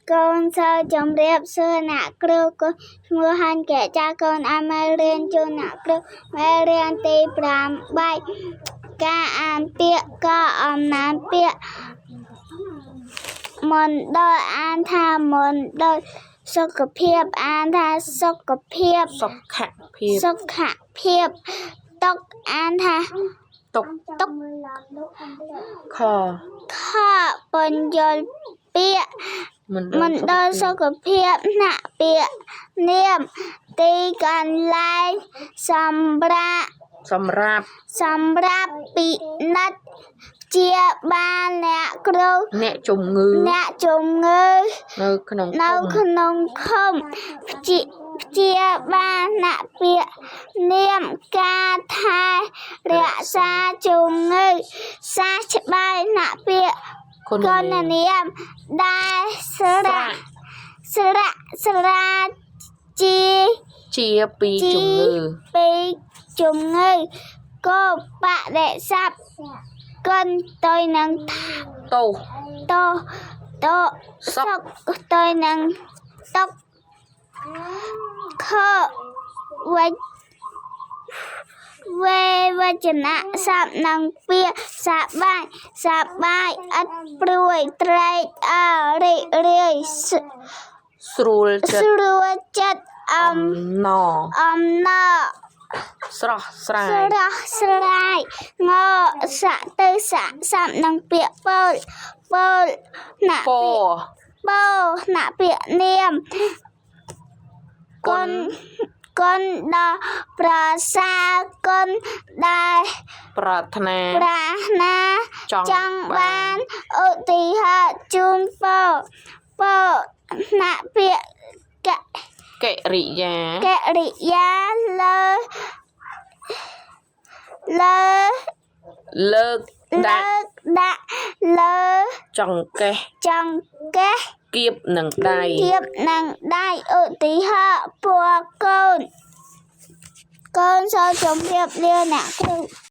con sơ chồng đẹp xưa nạ kêu con mua han kẻ cha con American cho nạ kêu American tây pram bay ca an pia ca nam pia mòn đôi an tha mòn đôi sốc phiệp an tha sốc phiệp sốc khả phiệp tóc an tha tóc kho bồn dồn pia mình đôi sốc phiệp nạ pia niệm tìกันไลសម្រាប់ពីណាត់ជាបានអ្នកគ្រូអ្នកជំងឺនៅក្នុងឃុំជាបានអ្នកពាក្យនាមការថែរក្សាជំងឺសាច្បាយអ្នកពាក្យគុណនាមដែលស្រាជាពីជំងឺក៏បដិស័ព្ទកិនទៅនឹងតោសក់ទៅនឹងតុកខវចនៈសាប់នឹងពាក្យសបាយឥតព្រួយត្រេកអររីករាយស្រួលចិត្តអំណស្រស់ស្រាយងសាក់ទៅសាប់នឹងពាក្យពោលណាពាក្យនាមគុណដល់ប្រសាគុណដែលប្រាថ្នាចង់បានឧទាហរណ៍ជូនពោណាពាក្យកិរិយាលើកដាក់លើចង្កេះគៀបនឹងដៃឧទាហរណ៍ពណ៌កូនសូមជម្រាបលាអ្នកគ្រូ